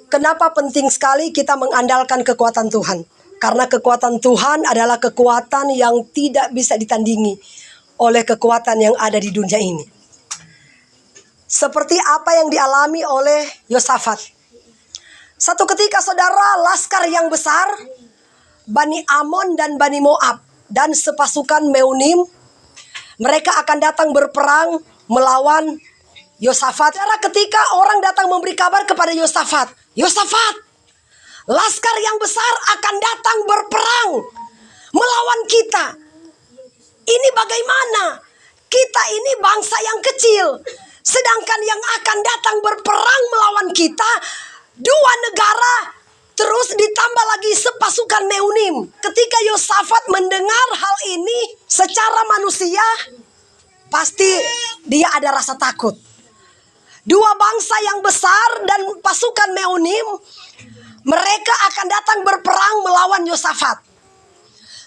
Kenapa penting sekali kita mengandalkan kekuatan Tuhan? Karena kekuatan Tuhan adalah kekuatan yang tidak bisa ditandingi oleh kekuatan yang ada di dunia ini. Seperti apa yang dialami oleh Yosafat. Satu ketika saudara, laskar yang besar, Bani Amon dan Bani Moab, dan sepasukan Meunim, mereka akan datang berperang melawan Yosafat. Saudara, ketika orang datang memberi kabar kepada Yosafat, Yosafat, laskar yang besar akan datang berperang melawan kita. Ini bagaimana? Kita ini bangsa yang kecil, sedangkan yang akan datang berperang melawan kita dua negara, terus ditambah lagi sepasukan Meunim. Ketika Yosafat mendengar hal ini, secara manusia pasti dia ada rasa takut. Dua bangsa yang besar dan pasukan Meunim, mereka akan datang berperang melawan Yosafat.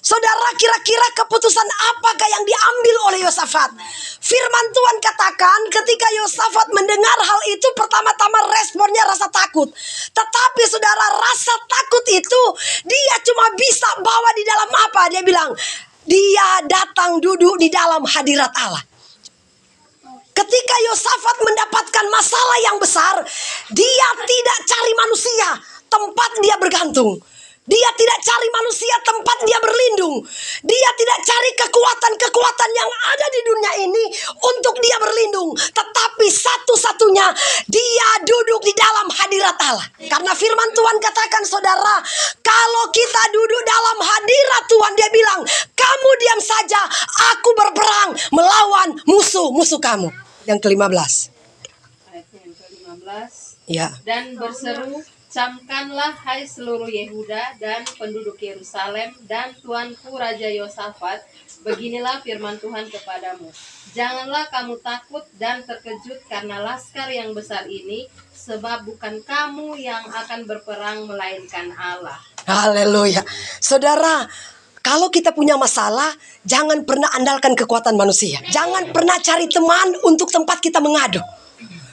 Saudara, kira-kira keputusan apakah yang diambil oleh Yosafat? Firman Tuhan katakan ketika Yosafat mendengar hal itu, pertama-tama responnya rasa takut. Tetapi saudara, rasa takut itu dia cuma bisa bawa di dalam apa? Dia bilang, dia datang duduk di dalam hadirat Allah. Ketika Yosafat mendapatkan masalah yang besar, dia tidak cari manusia tempat dia bergantung. Dia tidak cari manusia tempat dia berlindung. Dia tidak cari kekuatan-kekuatan yang ada di dunia ini untuk dia berlindung. Tetapi satu-satunya dia duduk di dalam hadirat Allah. Karena firman Tuhan katakan, saudara, kalau kita duduk dalam hadirat Tuhan, dia bilang, kamu diam saja, aku berperang melawan musuh-musuh kamu. Yang ke-15. Ayatnya yang ke-15. Ya. Dan berseru, camkanlah hai seluruh Yehuda dan penduduk Yerusalem dan tuanku Raja Yosafat, beginilah firman Tuhan kepadamu. Janganlah kamu takut dan terkejut karena laskar yang besar ini, sebab bukan kamu yang akan berperang melainkan Allah. Haleluya. Saudara, kalau kita punya masalah, jangan pernah andalkan kekuatan manusia. Jangan pernah cari teman untuk tempat kita mengadu.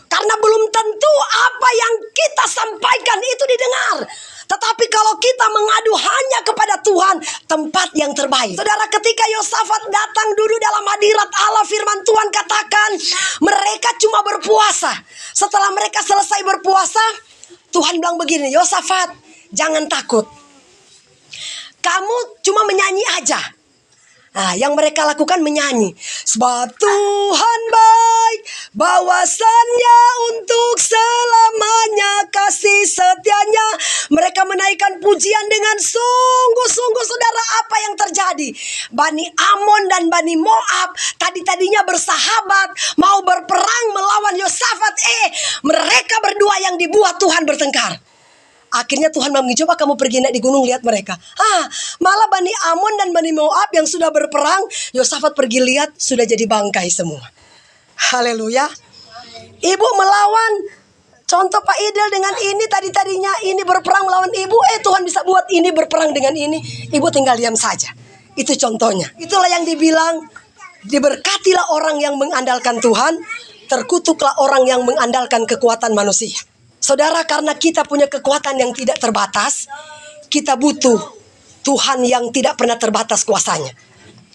Karena belum tentu apa yang kita sampaikan itu didengar. Tetapi kalau kita mengadu hanya kepada Tuhan, tempat yang terbaik. Saudara, ketika Yosafat datang duduk dalam hadirat Allah, firman Tuhan katakan, mereka cuma berpuasa. Setelah mereka selesai berpuasa, Tuhan bilang begini, Yosafat, jangan takut. Kamu cuma menyanyi aja. Nah, yang mereka lakukan menyanyi. Sebab Tuhan baik, bahwasannya untuk selamanya kasih setianya. Mereka menaikkan pujian dengan sungguh-sungguh. Saudara, apa yang terjadi? Bani Amon dan Bani Moab tadinya bersahabat, mau berperang melawan Yosafat. Mereka berdua yang dibuat Tuhan bertengkar. Akhirnya Tuhan bilang, coba kamu pergi naik di gunung, lihat mereka. Malah Bani Amon dan Bani Moab yang sudah berperang, Yosafat pergi lihat, sudah jadi bangkai semua. Haleluya. Ibu melawan, contoh Pak Idel dengan ini, tadinya ini berperang melawan ibu, Tuhan bisa buat ini berperang dengan ini, ibu tinggal diam saja. Itu contohnya. Itulah yang dibilang, diberkatilah orang yang mengandalkan Tuhan, terkutuklah orang yang mengandalkan kekuatan manusia. Saudara, karena kita punya kekuatan yang tidak terbatas, kita butuh Tuhan yang tidak pernah terbatas kuasanya.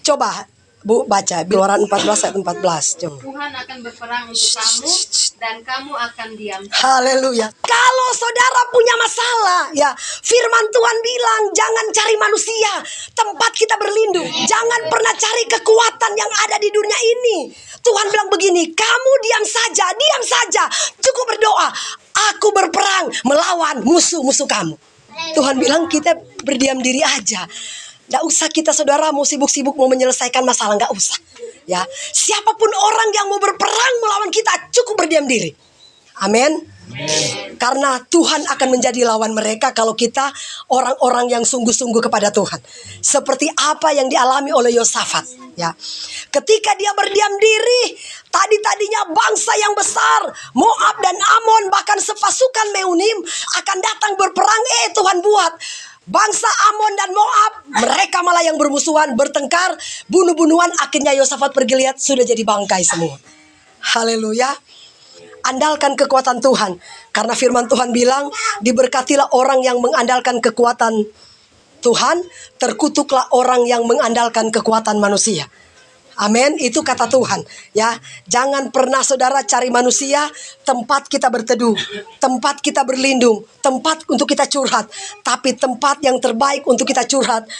Coba Bu baca Keluaran 14 ayat 14. Tuhan akan berperang untuk kamu dan kamu akan diam. Haleluya. Kalau saudara punya masalah, ya, firman Tuhan bilang jangan cari manusia tempat kita berlindung. Jangan pernah cari kekuatan yang ada di dunia ini. Tuhan bilang begini, kamu diam saja, cukup berdoa. Aku berperang melawan musuh-musuh kamu. Tuhan bilang kita berdiam diri aja. Gak usah kita saudara mau sibuk-sibuk mau menyelesaikan masalah, gak usah. Ya, siapapun orang yang mau berperang melawan kita, cukup berdiam diri. Amin. Karena Tuhan akan menjadi lawan mereka kalau kita orang-orang yang sungguh-sungguh kepada Tuhan. Seperti apa yang dialami oleh Yosafat, ya. Ketika dia berdiam diri, tadinya bangsa yang besar, Moab dan Amon, bahkan sepasukan Meunim akan datang berperang. Tuhan buat bangsa Amon dan Moab, mereka malah yang bermusuhan, bertengkar, bunuh-bunuhan. Akhirnya Yosafat pergi lihat, sudah jadi bangkai semua. Haleluya. Andalkan kekuatan Tuhan. Karena firman Tuhan bilang, diberkatilah orang yang mengandalkan kekuatan Tuhan, terkutuklah orang yang mengandalkan kekuatan manusia. Amin, itu kata Tuhan. Ya, jangan pernah saudara cari manusia tempat kita berteduh, tempat kita berlindung, tempat untuk kita curhat. Tapi tempat yang terbaik untuk kita curhat